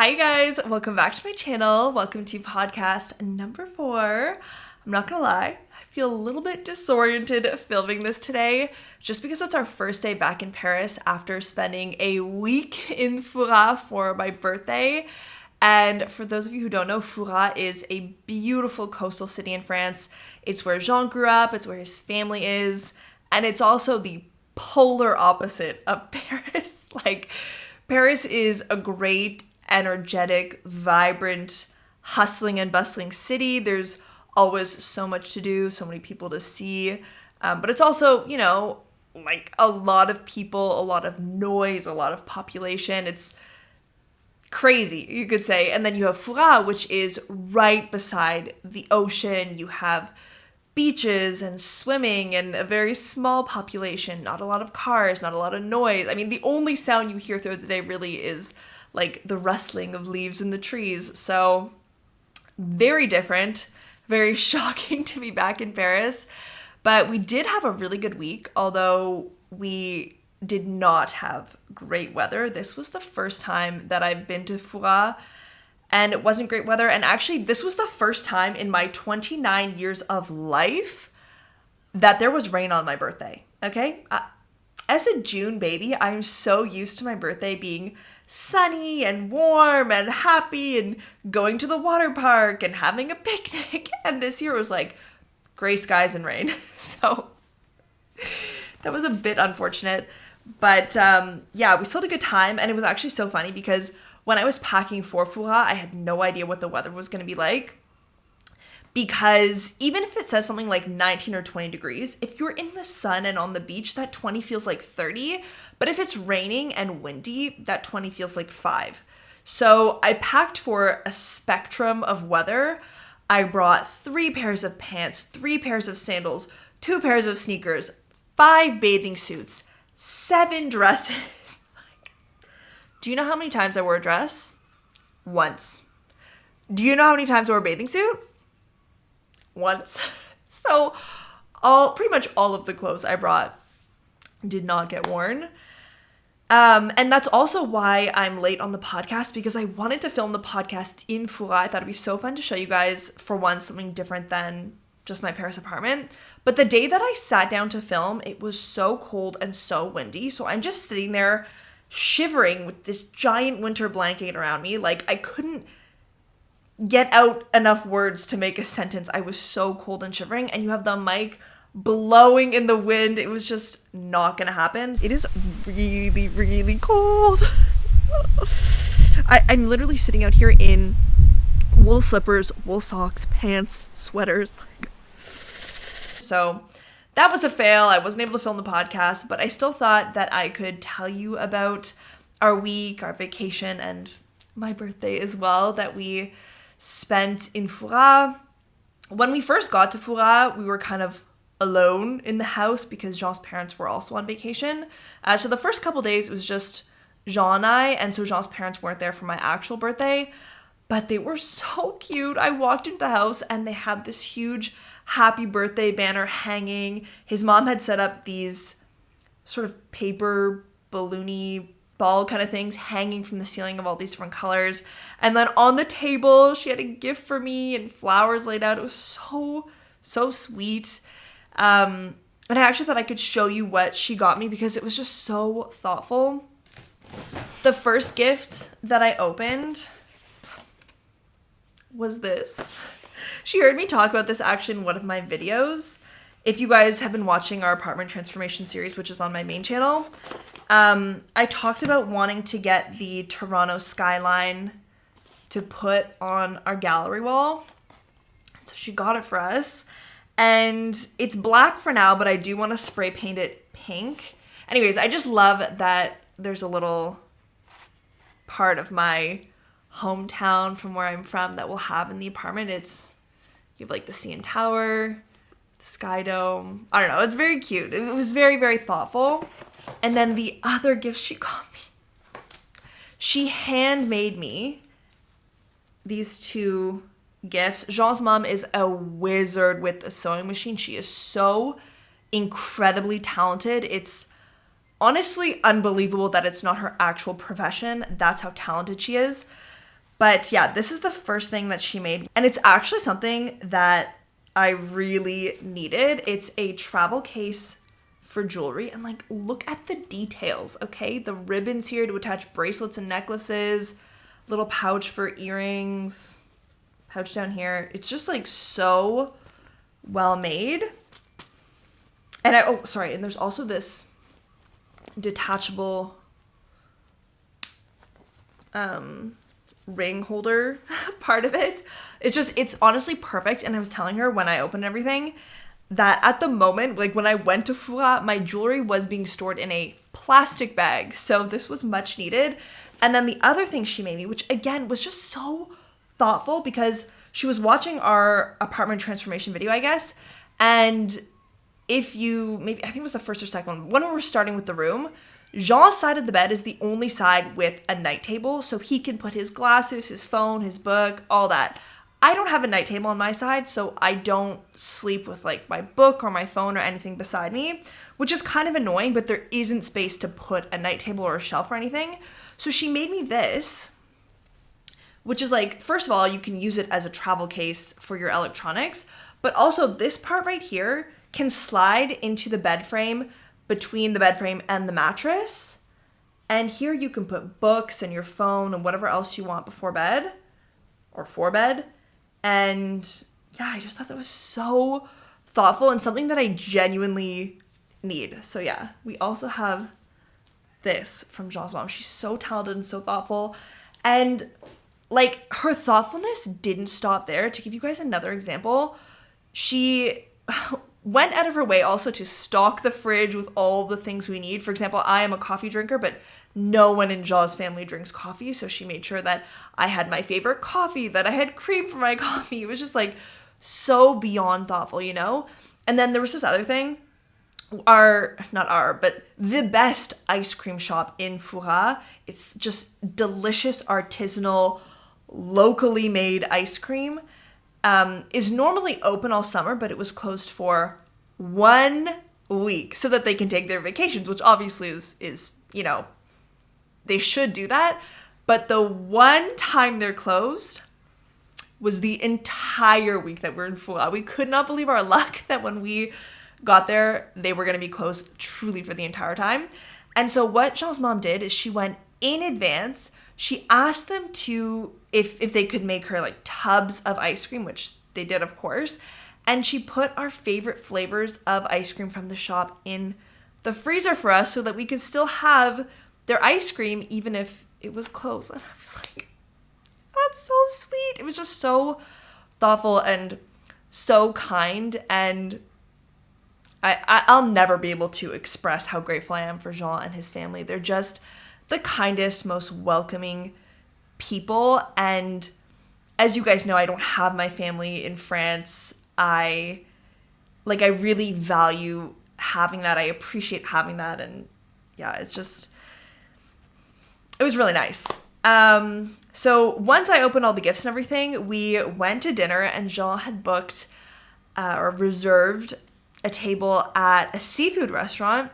Hi guys, welcome back to my channel. Welcome to podcast number 4. I'm not gonna lie, I feel a little bit disoriented filming this today just because it's our first day back in Paris after spending a week in Fouras for my birthday. And for those of you who don't know, Fouras is a beautiful coastal city in France. It's where Jean grew up, it's where his family is, and it's also the polar opposite of Paris. Paris is a great, energetic, vibrant, hustling and bustling city. There's always so much to do, so many people to see. But it's also, a lot of people, a lot of noise, a lot of population. It's crazy, you could say. And then you have Fouras, which is right beside the ocean. You have beaches and swimming and a very small population, not a lot of cars, not a lot of noise. I mean, the only sound you hear throughout the day really is like the rustling of leaves in the trees. So very different, very shocking to be back in Paris. But we did have a really good week, although we did not have great weather. This was the first time that I've been to Fouras and it wasn't great weather. And actually, this was the first time in my 29 years of life that there was rain on my birthday, okay? As a June baby, I'm so used to my birthday being sunny and warm and happy and going to the water park and having a picnic. And this year it was like gray skies and rain. So that was a bit unfortunate. But we still had a good time. And it was actually so funny because when I was packing for Fouras, I had no idea what the weather was going to be like. Because even if it says something like 19 or 20 degrees, if you're in the sun and on the beach, that 20 feels like 30. But if it's raining and windy, that 20 feels like 5. So I packed for a spectrum of weather. I brought 3 pairs of pants, 3 pairs of sandals, 2 pairs of sneakers, 5 bathing suits, 7 dresses. Do you know how many times I wore a dress? Once. Do you know how many times I wore a bathing suit? Once. So pretty much all of the clothes I brought did not get worn. And that's also why I'm late on the podcast, because I wanted to film the podcast in Fouras. I thought it'd be so fun to show you guys, for once, something different than just my Paris apartment. But the day that I sat down to film, it was so cold and so windy. So I'm just sitting there shivering with this giant winter blanket around me. Like, I couldn't get out enough words to make a sentence. I was so cold and shivering, and you have the mic blowing in the wind. It was just not gonna happen. It is really, really cold. I'm literally sitting out here in wool slippers, wool socks, pants, sweaters. So that was a fail. I wasn't able to film the podcast, but I still thought that I could tell you about our week, our vacation, and my birthday as well that we spent in Fouras. When we first got to Fouras, we were kind of alone in the house because Jean's parents were also on vacation. So the first couple days it was just Jean and I, and so Jean's parents weren't there for my actual birthday, but they were so cute. I walked into the house and they had this huge happy birthday banner hanging. His mom had set up these sort of paper balloony ball kind of things hanging from the ceiling of all these different colors. And then on the table, she had a gift for me and flowers laid out. It was so sweet. And I actually thought I could show you what she got me because it was just so thoughtful. The first gift that I opened was this. She heard me talk about this actually in one of my videos. If you guys have been watching our apartment transformation series, which is on my main channel, I talked about wanting to get the Toronto skyline to put on our gallery wall. So she got it for us. And it's black for now, but I do want to spray paint it pink. Anyways, I just love that there's a little part of my hometown from where I'm from that we'll have in the apartment. You have like the CN Tower, the Sky Dome. I don't know. It's very cute. It was very, very thoughtful. And then the other gift she got me, she handmade me these 2 gifts. Jean's mom is a wizard with a sewing machine. She is so incredibly talented. It's honestly unbelievable that it's not her actual profession. That's how talented she is. But yeah, this is the first thing that she made. And it's actually something that I really needed. It's a travel case for jewelry. And like, look at the details, okay? The ribbons here to attach bracelets and necklaces, little pouch for earrings, pouch down here. It's just like so well made. And and there's also this detachable ring holder part of it. It's honestly perfect. And I was telling her when I opened everything that at the moment, like when I went to Fouras, my jewelry was being stored in a plastic bag. So this was much needed. And then the other thing she made me, which again was just so thoughtful, because she was watching our apartment transformation video, I guess. And if you, maybe, I think it was the first or second one, when we were starting with the room, Jean's side of the bed is the only side with a night table, so he can put his glasses, his phone, his book, all that. I don't have a night table on my side, so I don't sleep with like my book or my phone or anything beside me, which is kind of annoying, but there isn't space to put a night table or a shelf or anything. So she made me this, which is like, first of all, you can use it as a travel case for your electronics, but also this part right here can slide into the bed frame between the bed frame and the mattress. And here you can put books and your phone and whatever else you want before bed or for bed. And yeah, I just thought that was so thoughtful and something that I genuinely need. So yeah, we also have this from Jean's mom. She's so talented and so thoughtful. And like, her thoughtfulness didn't stop there. To give you guys another example, she went out of her way also to stock the fridge with all the things we need. For example, I am a coffee drinker, but no one in Jean's family drinks coffee. So she made sure that I had my favorite coffee, that I had cream for my coffee. It was just like so beyond thoughtful, you know? And then there was this other thing, but the best ice cream shop in Fouras. It's just delicious, artisanal, locally made ice cream. Is normally open all summer, but it was closed for 1 week so that they can take their vacations, which obviously is, you know, they should do that. But the one time they're closed was the entire week that we're in Fouras. We could not believe our luck that when we got there, they were going to be closed truly for the entire time. And so what Jean's mom did is she went in advance. She asked them to, if they could make her like tubs of ice cream, which they did, of course. And she put our favorite flavors of ice cream from the shop in the freezer for us so that we could still have their ice cream even if it was closed. And I was like, that's so sweet. It was just so thoughtful and so kind. And I'll never be able to express how grateful I am for Jean and his family. They're just the kindest, most welcoming people. And as you guys know, I don't have my family in France. I really value having that. I appreciate having that. And yeah, it was really nice. So once I opened all the gifts and everything, we went to dinner, and Jean had booked or reserved a table at a seafood restaurant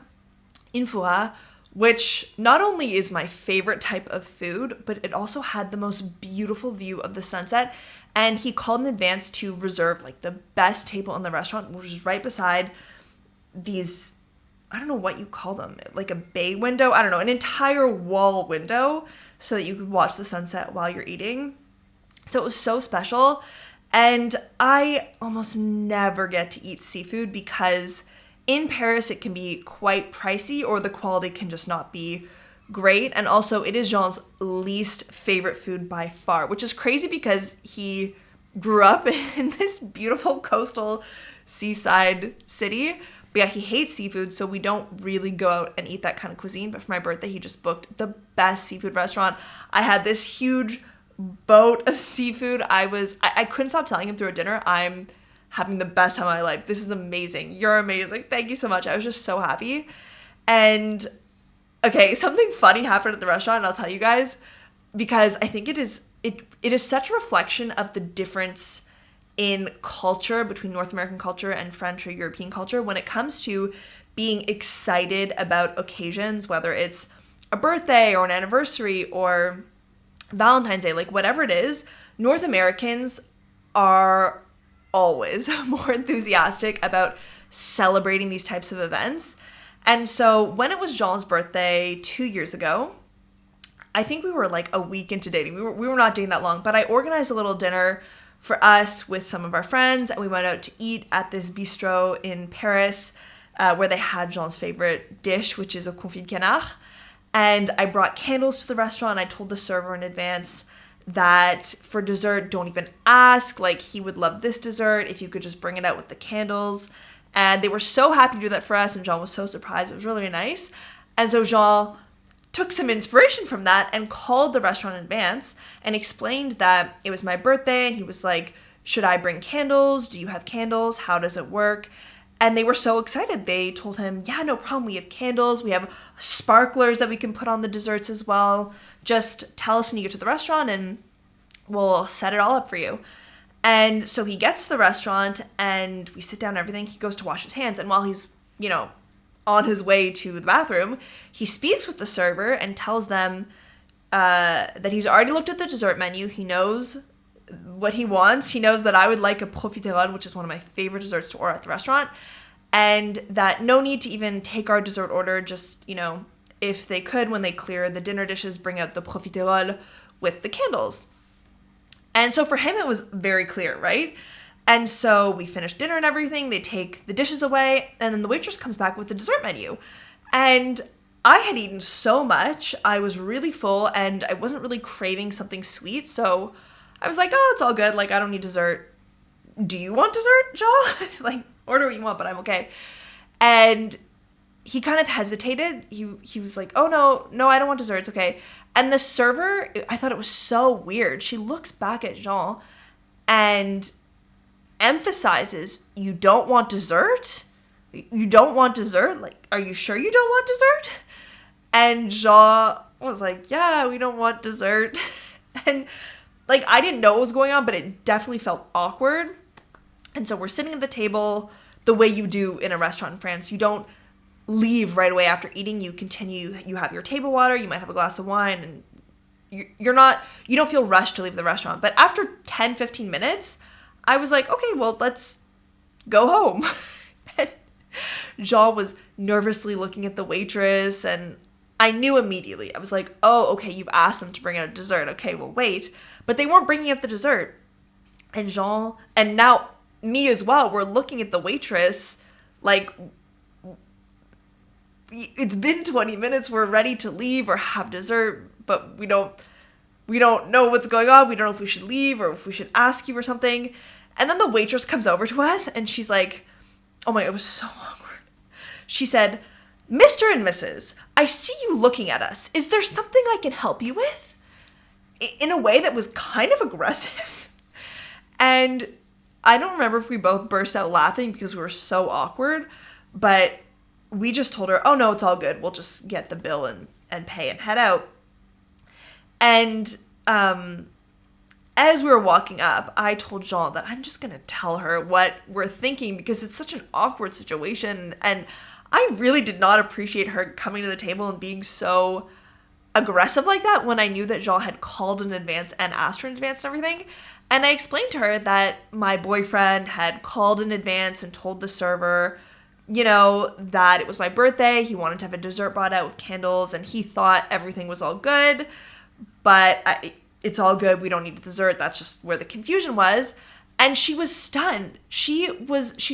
in Fouras, which not only is my favorite type of food, but it also had the most beautiful view of the sunset. And he called in advance to reserve like the best table in the restaurant, which was right beside these, I don't know what you call them, like a bay window, I don't know, an entire wall window so that you could watch the sunset while you're eating. So it was so special. And I almost never get to eat seafood because in Paris, it can be quite pricey or the quality can just not be great. And also, it is Jean's least favorite food by far, which is crazy because he grew up in this beautiful coastal seaside city. But yeah, he hates seafood, so we don't really go out and eat that kind of cuisine. But for my birthday, he just booked the best seafood restaurant. I had this huge boat of seafood. I couldn't stop telling him through dinner, I'm having the best time of my life. This is amazing. You're amazing. Thank you so much. I was just so happy. And okay, something funny happened at the restaurant, and I'll tell you guys, because I think it is such a reflection of the difference in culture between North American culture and French or European culture when it comes to being excited about occasions, whether it's a birthday or an anniversary or Valentine's Day, like whatever it is, North Americans are always more enthusiastic about celebrating these types of events. And so when it was Jean's birthday 2 years ago, I think we were like a week into dating. We were not dating that long, but I organized a little dinner for us with some of our friends, and we went out to eat at this bistro in Paris where they had Jean's favorite dish, which is a confit de canard. And I brought candles to the restaurant. I told the server in advance that for dessert, don't even ask. Like, he would love this dessert if you could just bring it out with the candles. And they were so happy to do that for us, and Jean was so surprised. It was really nice. And so Jean took some inspiration from that and called the restaurant in advance and explained that it was my birthday, and he was like, should I bring candles? Do you have candles? How does it work? And they were so excited. They told him, yeah, no problem. We have candles. We have sparklers that we can put on the desserts as well. Just tell us when you get to the restaurant and we'll set it all up for you. And so he gets to the restaurant and we sit down and everything. He goes to wash his hands. And while he's, on his way to the bathroom, he speaks with the server and tells them that he's already looked at the dessert menu. He knows what he wants. He knows that I would like a profiterole, which is one of my favorite desserts to order at the restaurant, and that no need to even take our dessert order. Just, if they could, when they clear the dinner dishes, bring out the profiterole with the candles. And so for him, it was very clear, right? And so we finish dinner and everything. They take the dishes away, and then the waitress comes back with the dessert menu. And I had eaten so much. I was really full, and I wasn't really craving something sweet. So I was like, oh, it's all good. Like, I don't need dessert. Do you want dessert, Jean? Like, order what you want, but I'm okay. And he kind of hesitated. He was like, oh, no, I don't want dessert. It's okay. And the server, I thought it was so weird. She looks back at Jean and emphasizes, you don't want dessert? You don't want dessert? Like, are you sure you don't want dessert? And Jean was like, yeah, we don't want dessert. And like, I didn't know what was going on, but it definitely felt awkward. And so we're sitting at the table the way you do in a restaurant in France. You don't leave right away after eating. You continue, you have your table water, you might have a glass of wine, and you don't feel rushed to leave the restaurant. But after 10, 15 minutes, I was like, okay, well, let's go home. And Jean was nervously looking at the waitress, and I knew immediately. I was like, oh, okay, you've asked them to bring out a dessert. Okay, well, wait. But they weren't bringing out the dessert. And Jean, and now me as well, we're looking at the waitress like, it's been 20 minutes. We're ready to leave or have dessert, but we don't know what's going on. We don't know if we should leave or if we should ask you or something. And then the waitress comes over to us and she's like, oh my, it was so awkward. She said, Mr. and Mrs., I see you looking at us. Is there something I can help you with? In a way that was kind of aggressive. And I don't remember if we both burst out laughing because we were so awkward, but we just told her, oh no, it's all good. We'll just get the bill and pay and head out. And as we were walking up, I told Jean that I'm just going to tell her what we're thinking because it's such an awkward situation. And I really did not appreciate her coming to the table and being so aggressive like that when I knew that Jean had called in advance and asked her in advance and everything. And I explained to her that my boyfriend had called in advance and told the server, that it was my birthday. He wanted to have a dessert brought out with candles, and he thought everything was all good. But it's all good. We don't need dessert. That's just where the confusion was. And she was stunned. She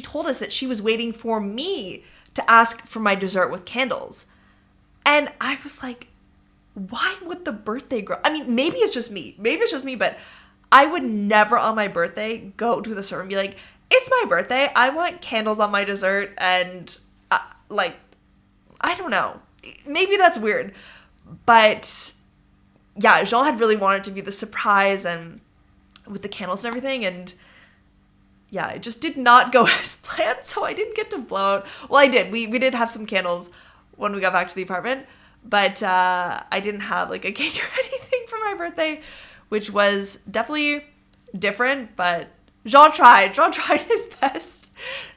told us that she was waiting for me to ask for my dessert with candles. And I was like, why would the birthday girl? I mean, maybe it's just me, but I would never on my birthday go to the server and be like, it's my birthday. I want candles on my dessert. And I don't know. Maybe that's weird. But yeah, Jean had really wanted to be the surprise and with the candles and everything. And yeah, it just did not go as planned. So I didn't get to blow out. Well, I did. We did have some candles when we got back to the apartment. But I didn't have like a cake or anything for my birthday, which was definitely different. But Jean tried his best.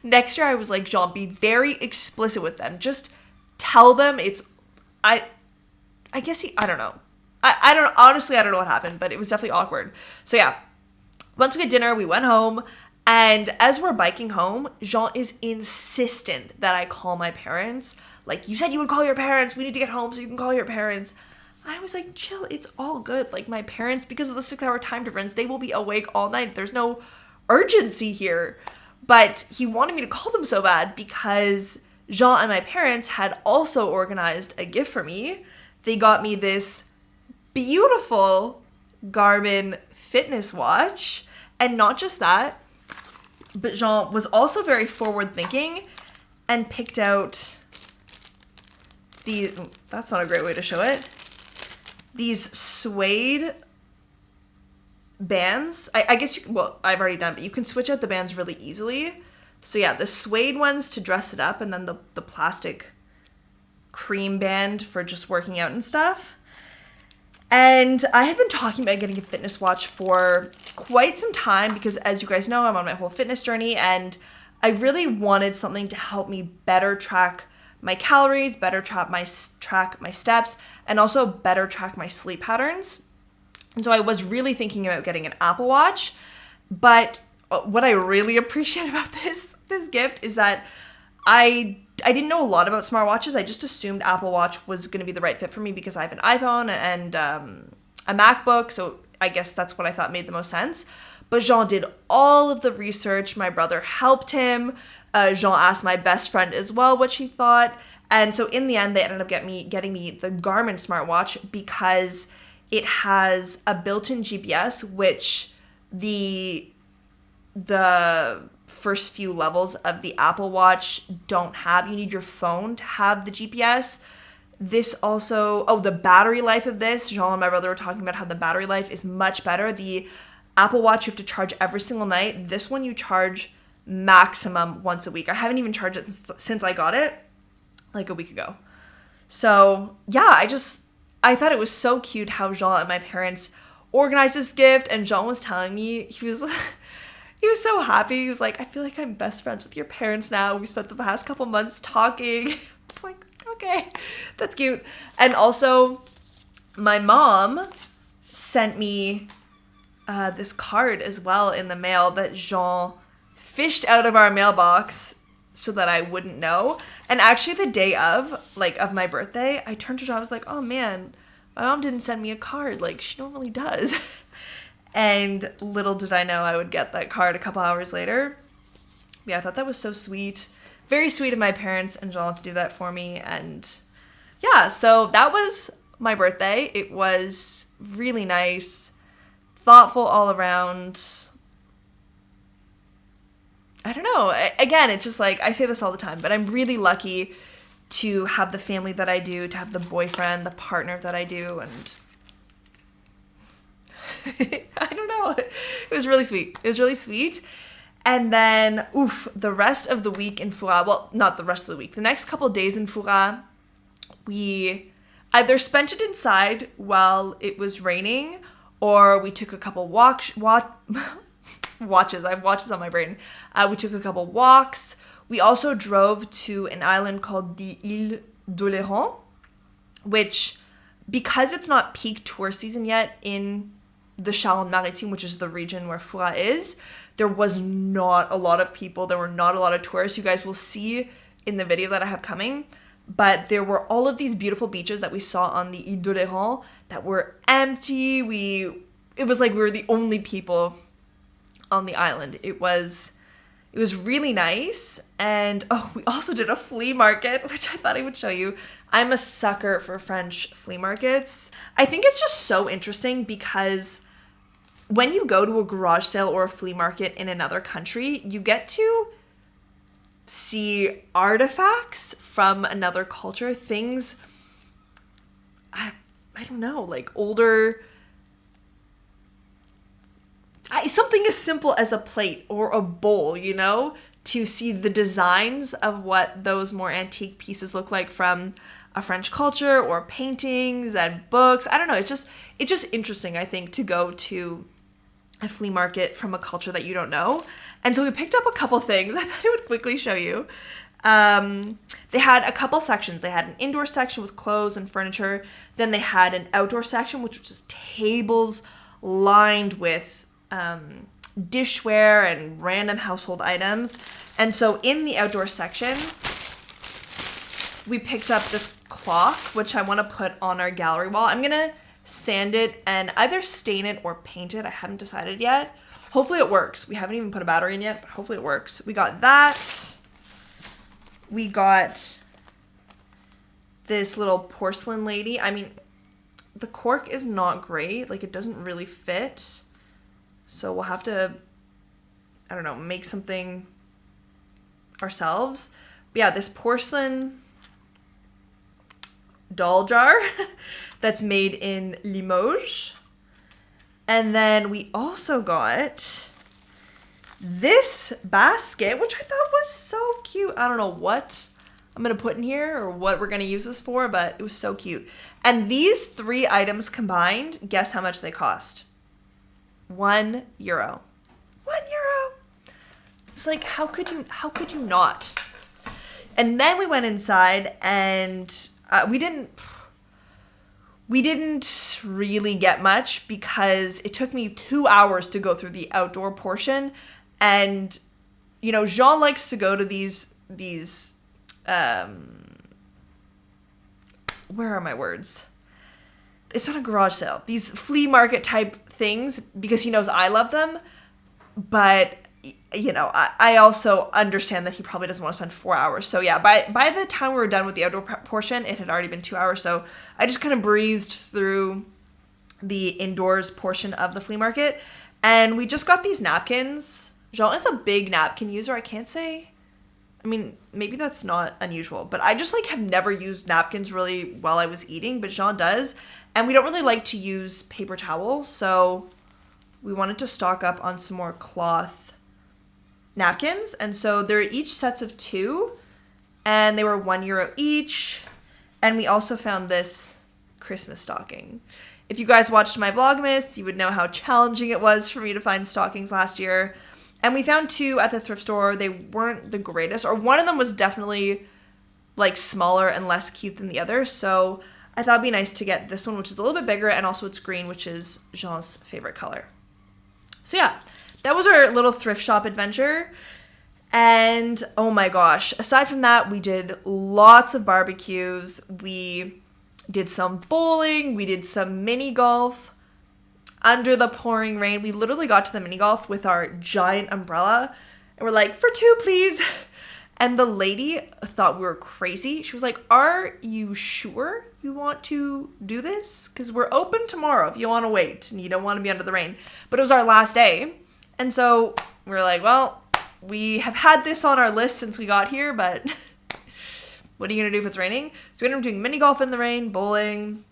Next year, I was like, Jean, be very explicit with them. Just tell them it's, I guess I don't know. I don't, honestly, I don't know what happened, but it was definitely awkward. So yeah, once we had dinner, we went home. And as we're biking home, Jean is insistent that I call my parents. Like, you said you would call your parents. We need to get home so you can call your parents. I was like, chill, it's all good. Like, my parents, because of the 6-hour time difference, they will be awake all night. There's no urgency here. But he wanted me to call them so bad because Jean and my parents had also organized a gift for me. They got me this beautiful Garmin fitness watch. And not just that, but Jean was also very forward thinking and picked out that's not a great way to show it. These suede bands. I guess I've already done, but you can switch out the bands really easily. So yeah, the suede ones to dress it up, and then the plastic cream band for just working out and stuff. And I had been talking about getting a fitness watch for quite some time because, as you guys know, I'm on my whole fitness journey, and I really wanted something to help me better track my calories, better track my steps, and also better track my sleep patterns. And so I was really thinking about getting an Apple Watch. But what I really appreciate about this gift is that I didn't know a lot about smartwatches. I just assumed Apple Watch was going to be the right fit for me because I have an iPhone and a MacBook. So I guess that's what I thought made the most sense. But Jean did all of the research. My brother helped him. Jean asked my best friend as well what she thought. And so in the end, they ended up getting me the Garmin smartwatch because it has a built-in GPS, which the first few levels of the Apple Watch don't have. You need your phone to have the GPS. This also, the battery life of this, Jean and my brother were talking about how the battery life is much better. The Apple Watch you have to charge every single night. This one you charge maximum once a week. I haven't even charged it since I got it like a week ago. So yeah, I thought it was so cute how Jean and my parents organized this gift, and Jean was telling me, he was so happy. He was like, I feel like I'm best friends with your parents now. We spent the past couple months talking. I was like, okay, that's cute. And also, my mom sent me this card as well in the mail that Jean fished out of our mailbox so that I wouldn't know. And actually the day of my birthday, I turned to Jean, I was like, oh man, my mom didn't send me a card like she normally does. And little did I know I would get that card a couple hours later. Yeah, I thought that was so sweet. Very sweet of my parents and Jean to do that for me. And yeah, so that was my birthday. It was really nice, thoughtful all around. I don't know. Again, it's just like, I say this all the time, but I'm really lucky to have the family that I do, to have the boyfriend, the partner that I do, and I don't know. It was really sweet. It was really sweet. And then, the rest of the week in Fouras, well, not the rest of the week, the next couple of days in Fouras, we either spent it inside while it was raining, or we took a couple watches. I have watches on my brain. We took a couple walks. We also drove to an island called the Île d'Oléron, which, because it's not peak tour season yet in the Charente-Maritime, which is the region where Fouras is, there was not a lot of people. There were not a lot of tourists. You guys will see in the video that I have coming. But there were all of these beautiful beaches that we saw on the Île d'Oléron that were empty. It was like we were the only people on the island. It was really nice. And we also did a flea market, which I thought I would show you. I'm a sucker for French flea markets. I think it's just so interesting because when you go to a garage sale or a flea market in another country, you get to see artifacts from another culture, things, I don't know, like older, something as simple as a plate or a bowl, to see the designs of what those more antique pieces look like from a French culture, or paintings and books. I don't know. It's just interesting, I think, to go to a flea market from a culture that you don't know. And so we picked up a couple things I thought I would quickly show you. They had a couple sections. They had an indoor section with clothes and furniture. Then they had an outdoor section, which was just tables lined with dishware and random household items. And so in the outdoor section, we picked up this clock, which I want to put on our gallery wall. I'm going to sand it and either stain it or paint it. I haven't decided yet. Hopefully it works. We haven't even put a battery in yet, but hopefully it works. We got that. We got this little porcelain lady. I mean, the cork is not great. Like, it doesn't really fit. So we'll have to, I don't know, make something ourselves. But yeah, this porcelain doll jar that's made in Limoges. And then we also got this basket, which I thought was so cute. I don't know what I'm going to put in here or what we're going to use this for, but it was so cute. And these 3 items combined, guess how much they cost? €1. €1. It's like, how could you not? And then we went inside and we didn't really get much because it took me 2 hours to go through the outdoor portion. And, you know, Jean likes to go to these where are my words? It's not a garage sale. These flea market type things because he knows I love them. But, you know, I also understand that he probably doesn't want to spend 4 hours. So yeah, by the time we were done with the outdoor portion, it had already been 2 hours. So I just kind of breezed through the indoors portion of the flea market. And we just got these napkins. Jean is a big napkin user. I can't say, I mean, maybe that's not unusual, but I just like have never used napkins really while I was eating, but Jean does. And we don't really like to use paper towels. So we wanted to stock up on some more cloth napkins. And so they're each sets of 2 and they were €1 each. And we also found this Christmas stocking. If you guys watched my Vlogmas, you would know how challenging it was for me to find stockings last year. And we found 2 at the thrift store. They weren't the greatest, or one of them was definitely like smaller and less cute than the other. So I thought it'd be nice to get this one, which is a little bit bigger, and also it's green, which is Jean's favorite color. So yeah, that was our little thrift shop adventure. And oh my gosh, aside from that, we did lots of barbecues. We did some bowling. We did some mini golf under the pouring rain. We literally got to the mini golf with our giant umbrella. And we're like, for 2, please. And the lady thought we were crazy. She was like, are you sure you want to do this? Because we're open tomorrow if you want to wait and you don't want to be under the rain. But it was our last day. And so we were like, well, we have had this on our list since we got here, but what are you going to do if it's raining? So we ended up doing mini golf in the rain, bowling,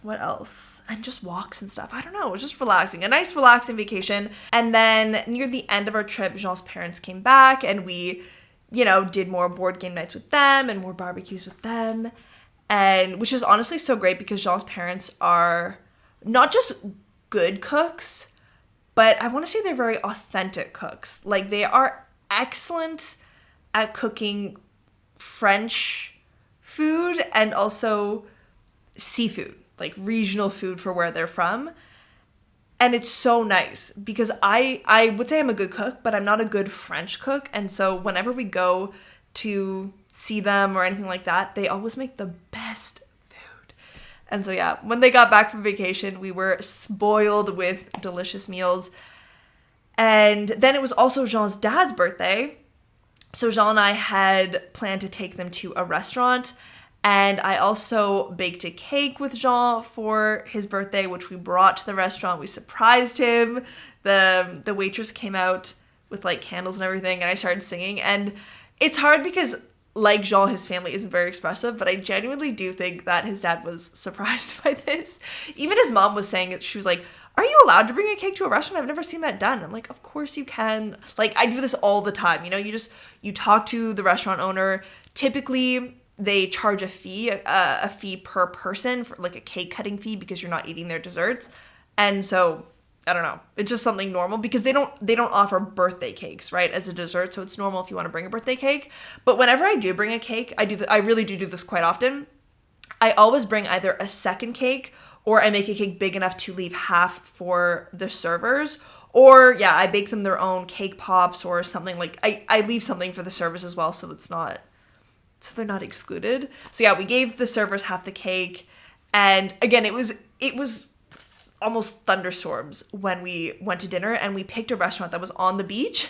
what else? And just walks and stuff. I don't know. It was just relaxing. A nice relaxing vacation. And then near the end of our trip, Jean's parents came back and we, you know, did more board game nights with them and more barbecues with them. And which is honestly so great because Jean's parents are not just good cooks, but I want to say they're very authentic cooks. Like, they are excellent at cooking French food and also seafood, like regional food for where they're from. And it's so nice because I would say I'm a good cook, but I'm not a good French cook. And so whenever we go to see them or anything like that, they always make the best food. And so yeah, when they got back from vacation, we were spoiled with delicious meals. And then it was also Jean's dad's birthday. So Jean and I had planned to take them to a restaurant. And I also baked a cake with Jean for his birthday, which we brought to the restaurant. We surprised him. The waitress came out with like candles and everything, and I started singing. And it's hard because, like Jean, his family isn't very expressive, but I genuinely do think that his dad was surprised by this. Even his mom was saying it. She was like, are you allowed to bring a cake to a restaurant? I've never seen that done. I'm like, of course you can. Like, I do this all the time. You know, you talk to the restaurant owner. Typically, they charge a fee per person for like a cake cutting fee because you're not eating their desserts. And so I don't know. It's just something normal because they don't offer birthday cakes, right, as a dessert. So it's normal if you want to bring a birthday cake. But whenever I do bring a cake, I really do this quite often. I always bring either a second cake or I make a cake big enough to leave half for the servers. Or, yeah, I bake them their own cake pops or something like... I leave something for the servers as well so they're not excluded. So, yeah, we gave the servers half the cake. And, again, it was almost thunderstorms when we went to dinner. And we picked a restaurant that was on the beach.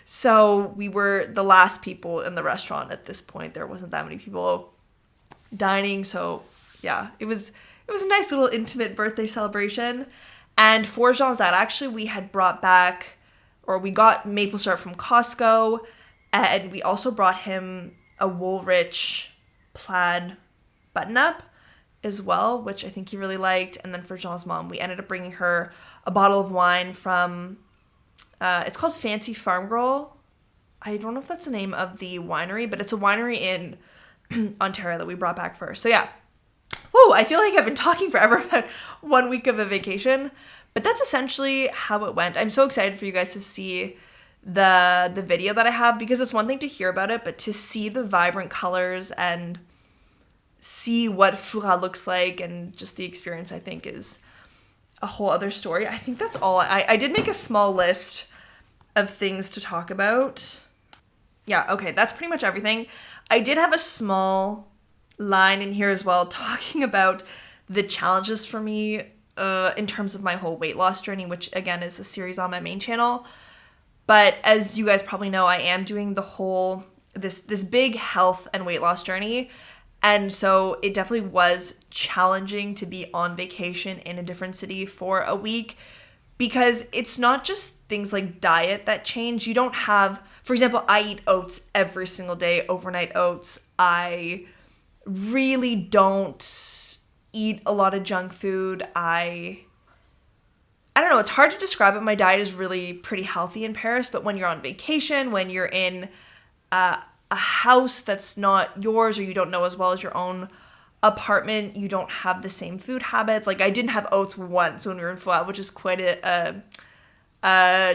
So we were the last people in the restaurant at this point. There wasn't that many people dining. So, yeah, it was a nice little intimate birthday celebration. And for Jean's dad, actually, we had brought back, or we got maple syrup from Costco, and we also brought him a Woolrich plaid button-up as well, which I think he really liked. And then for Jean's mom, we ended up bringing her a bottle of wine from, it's called Fancy Farm Girl. I don't know if that's the name of the winery, but it's a winery in Ontario that we brought back first. So yeah. Whoa, I feel like I've been talking forever about 1 week of a vacation, but that's essentially how it went. I'm so excited for you guys to see the video that I have, because it's one thing to hear about it, but to see the vibrant colors and see what Fouras looks like and just the experience, I think, is a whole other story. I think that's all. I did make a small list of things to talk about. Yeah, okay, that's pretty much everything. I did have a small line in here as well talking about the challenges for me in terms of my whole weight loss journey, which again is a series on my main channel. But as you guys probably know, I am doing the whole this big health and weight loss journey, and so it definitely was challenging to be on vacation in a different city for a week, because it's not just things like diet that change. You don't have, for example, I eat oats every single day, overnight oats. I really don't eat a lot of junk food. I don't know, it's hard to describe it. My diet is really pretty healthy in Paris, but when you're on vacation, when you're in a house that's not yours, or you don't know as well as your own apartment, you don't have the same food habits. Like, I didn't have oats once when we were in Fouras, which is quite a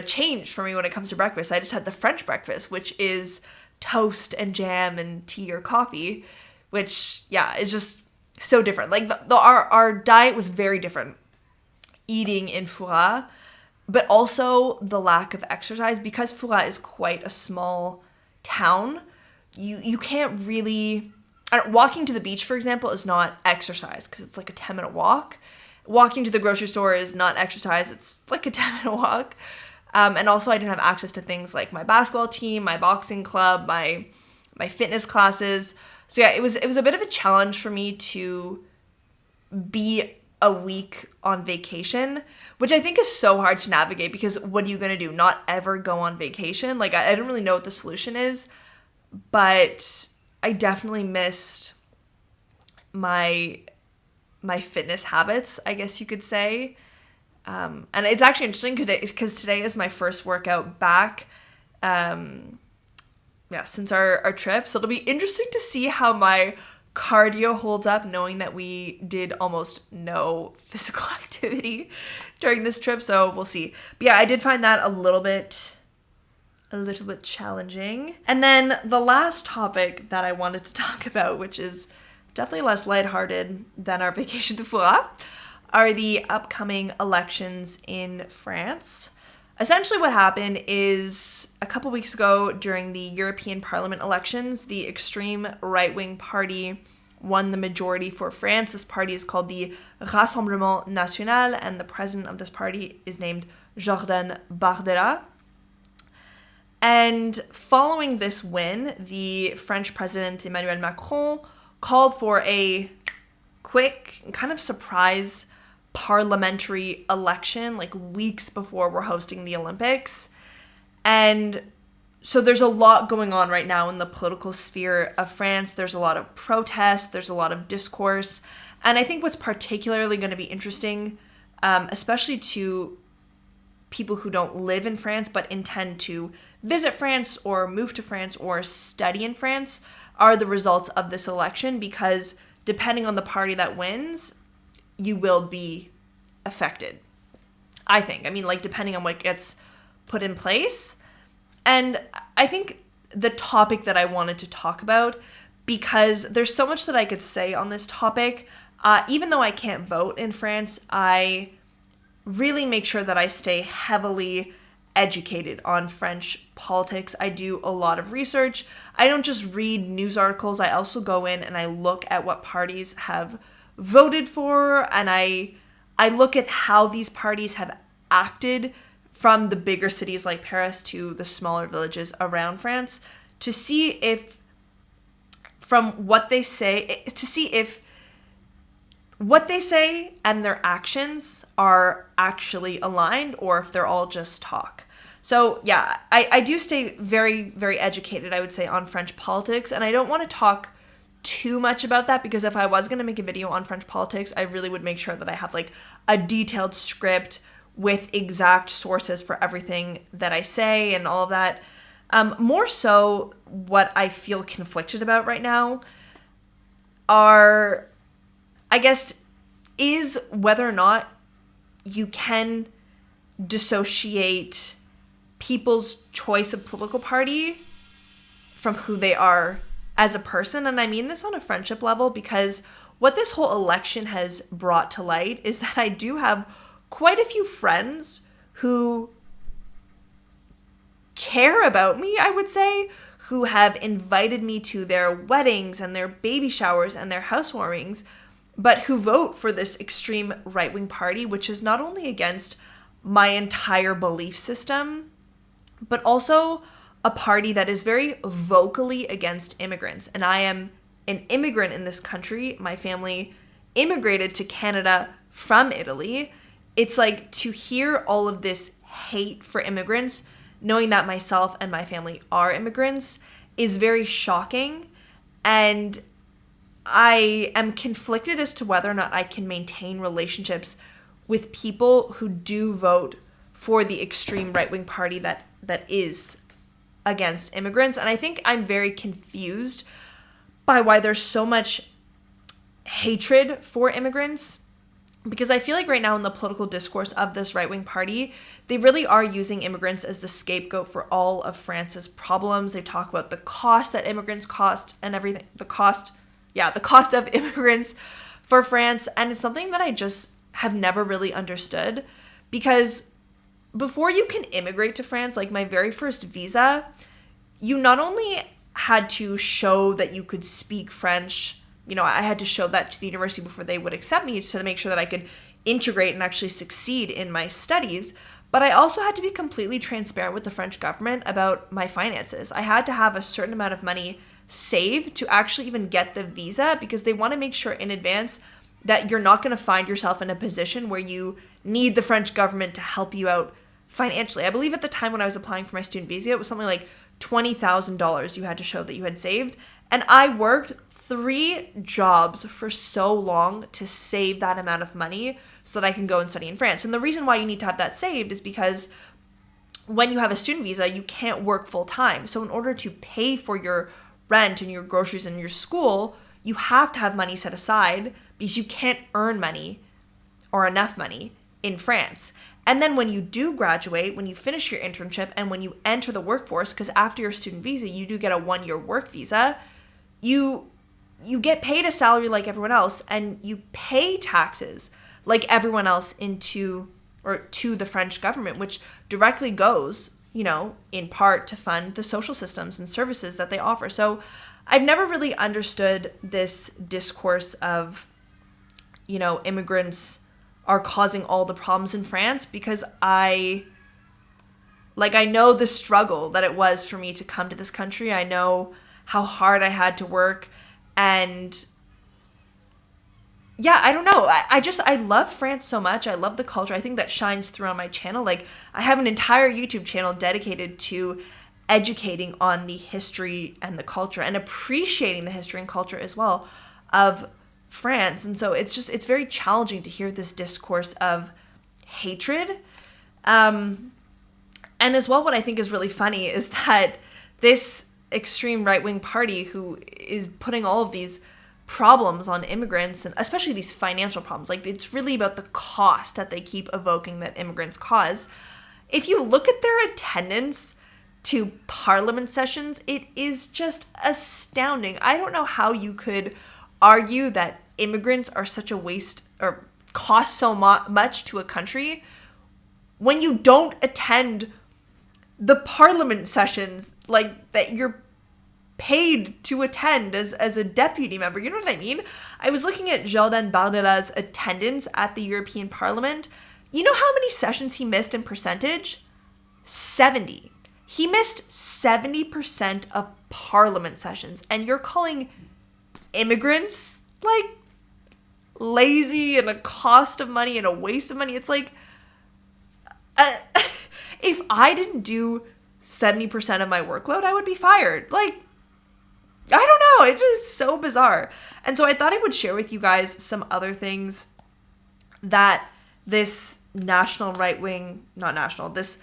change for me when it comes to breakfast. I just had the French breakfast, which is toast and jam and tea or coffee, which, yeah, is just so different. Like, our diet was very different eating in Fouras, but also the lack of exercise. Because Fouras is quite a small town, you can't really... walking to the beach, for example, is not exercise because it's like a 10-minute walk. Walking to the grocery store is not exercise. It's like a 10-minute walk. And also I didn't have access to things like my basketball team, my boxing club, my fitness classes. So yeah, it was a bit of a challenge for me to be a week on vacation, which I think is so hard to navigate, because what are you going to do? Not ever go on vacation? Like, I don't really know what the solution is, but I definitely missed my fitness habits, I guess you could say. And it's actually interesting because today is my first workout back, since our trip. So it'll be interesting to see how my cardio holds up, knowing that we did almost no physical activity during this trip. So we'll see. But yeah, I did find that a little bit challenging. And then the last topic that I wanted to talk about, which is definitely less lighthearted than our vacation to Fouras, are the upcoming elections in France. Essentially what happened is a couple weeks ago during the European Parliament elections, the extreme right-wing party won the majority for France. This party is called the Rassemblement National, and the president of this party is named Jordan Bardella. And following this win, the French president Emmanuel Macron called for a quick, kind of surprise parliamentary election, like weeks before we're hosting the Olympics. And so there's a lot going on right now in the political sphere of France. There's a lot of protests, there's a lot of discourse. And I think what's particularly going to be interesting, especially to people who don't live in France but intend to visit France or move to France or study in France, are the results of this election, because depending on the party that wins, you will be affected. I think. I mean, like, depending on what gets put in place. And I think the topic that I wanted to talk about, because there's so much that I could say on this topic, even though I can't vote in France, I really make sure that I stay heavily educated on French politics. I do a lot of research. I don't just read news articles. I also go in and I look at what parties have voted for, and I look at how these parties have acted from the bigger cities like Paris to the smaller villages around France, to see if, from what they say, to see if what they say and their actions are actually aligned, or if they're all just talk. So yeah, I do stay very, very educated, I would say, on French politics, and I don't want to talk too much about that, because if I was going to make a video on French politics, I really would make sure that I have like a detailed script with exact sources for everything that I say and all of that. More so, what I feel conflicted about right now are, I guess, is whether or not you can dissociate people's choice of political party from who they are as a person. And I mean this on a friendship level, because what this whole election has brought to light is that I do have quite a few friends who care about me, I would say, who have invited me to their weddings and their baby showers and their housewarmings, but who vote for this extreme right-wing party, which is not only against my entire belief system, but also a party that is very vocally against immigrants. And I am an immigrant in this country. My family immigrated to Canada from Italy. It's like, to hear all of this hate for immigrants, knowing that myself and my family are immigrants, is very shocking. And I am conflicted as to whether or not I can maintain relationships with people who do vote for the extreme right-wing party that is against immigrants. And I think I'm very confused by why there's so much hatred for immigrants, because I feel like right now in the political discourse of this right-wing party, they really are using immigrants as the scapegoat for all of France's problems. They talk about the cost that immigrants cost and everything, the cost of immigrants for France. And it's something that I just have never really understood, because before you can immigrate to France, like my very first visa, you not only had to show that you could speak French, I had to show that to the university before they would accept me, to make sure that I could integrate and actually succeed in my studies, but I also had to be completely transparent with the French government about my finances. I had to have a certain amount of money saved to actually even get the visa, because they want to make sure in advance that you're not going to find yourself in a position where you need the French government to help you out financially. I believe at the time when I was applying for my student visa, it was something like $20,000 you had to show that you had saved. And I worked 3 jobs for so long to save that amount of money so that I can go and study in France. And the reason why you need to have that saved is because when you have a student visa, you can't work full time. So in order to pay for your rent and your groceries and your school, you have to have money set aside, because you can't earn money or enough money in France. And then when you do graduate, when you finish your internship, and when you enter the workforce, because after your student visa, you do get a 1-year work visa, you get paid a salary like everyone else, and you pay taxes like everyone else to the French government, which directly goes, in part to fund the social systems and services that they offer. So I've never really understood this discourse of, immigrants are causing all the problems in France, because I know the struggle that it was for me to come to this country. I know how hard I had to work, and yeah, I don't know. I love France so much. I love the culture. I think that shines through on my channel. Like, I have an entire YouTube channel dedicated to educating on the history and the culture, and appreciating the history and culture as well of France. And so it's very challenging to hear this discourse of hatred. And as well, what I think is really funny is that this extreme right-wing party, who is putting all of these problems on immigrants, and especially these financial problems. Like, it's really about the cost that they keep evoking that immigrants cause. If you look at their attendance to parliament sessions, it is just astounding. I don't know how you could argue that immigrants are such a waste or cost so much to a country when you don't attend the parliament sessions like that you're paid to attend as a deputy member. You know what I mean? I was looking at Jordan Bardela's attendance at the European Parliament. You know how many sessions he missed in percentage? 70. He missed 70% of parliament sessions. And you're calling immigrants like lazy and a cost of money and a waste of money? It's like, if I didn't do 70% of my workload, I would be fired. Like, I don't know. It's just so bizarre. And so I thought I would share with you guys some other things that this national right-wing, not national, this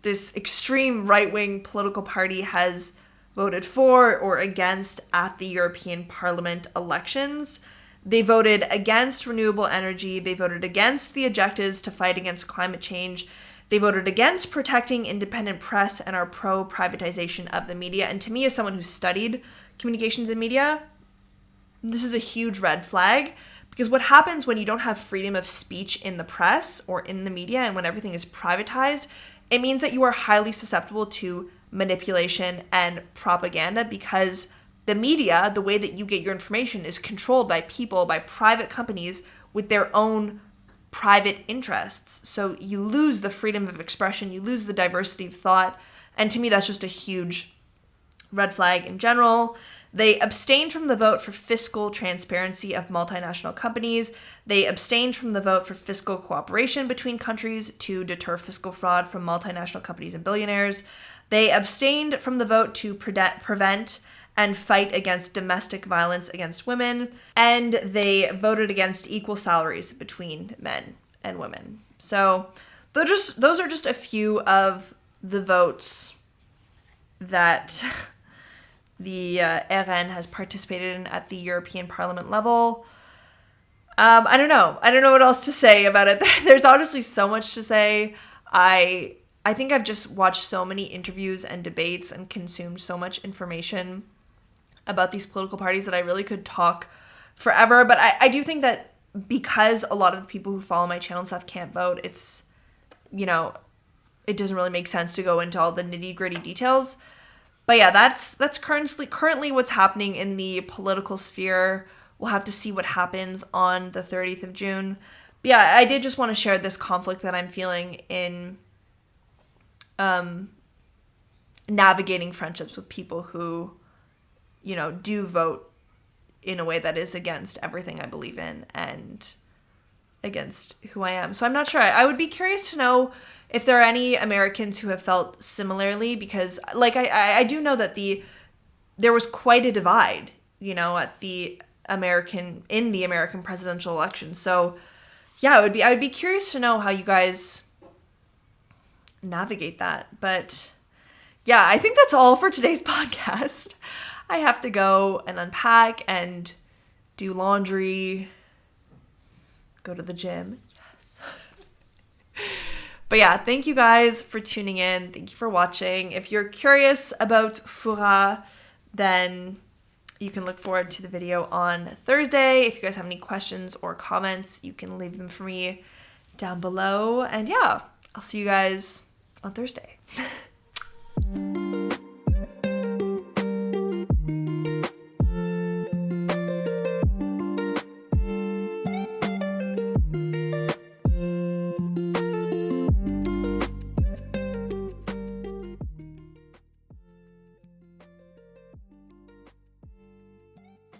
extreme right-wing political party has voted for or against at the European Parliament elections. They voted against renewable energy. They voted against the objectives to fight against climate change. They voted against protecting independent press and are pro-privatization of the media. And to me, as someone who studied communications and media, this is a huge red flag, because what happens when you don't have freedom of speech in the press or in the media and when everything is privatized, it means that you are highly susceptible to manipulation and propaganda, because the media, the way that you get your information, is controlled by people, by private companies with their own private interests. So you lose the freedom of expression, you lose the diversity of thought, and to me that's just a huge red flag in general. They abstained from the vote for fiscal transparency of multinational companies. They abstained from the vote for fiscal cooperation between countries to deter fiscal fraud from multinational companies and billionaires. They abstained from the vote to prevent and fight against domestic violence against women, and they voted against equal salaries between men and women. So those are just a few of the votes that the RN has participated in at the European Parliament level. I don't know what else to say about it. There's honestly so much to say. I think I've just watched so many interviews and debates and consumed so much information about these political parties that I really could talk forever. But I do think that because a lot of the people who follow my channel and stuff can't vote, it's, you know, it doesn't really make sense to go into all the nitty-gritty details. But yeah, that's currently what's happening in the political sphere. We'll have to see what happens on the 30th of June. But yeah, I did just want to share this conflict that I'm feeling in navigating friendships with people who, you know, do vote in a way that is against everything I believe in and against who I am. So I'm not sure. I would be curious to know if there are any Americans who have felt similarly, because like I do know that there was quite a divide, you know, at the American presidential election. So yeah, I would be curious to know how you guys navigate that. But yeah, I think that's all for today's podcast. I have to go and unpack and do laundry, go to the gym. Yes. But yeah, thank you guys for tuning in. Thank you for watching. If you're curious about Fouras, then you can look forward to the video on Thursday. If you guys have any questions or comments, you can leave them for me down below. And yeah, I'll see you guys on Thursday.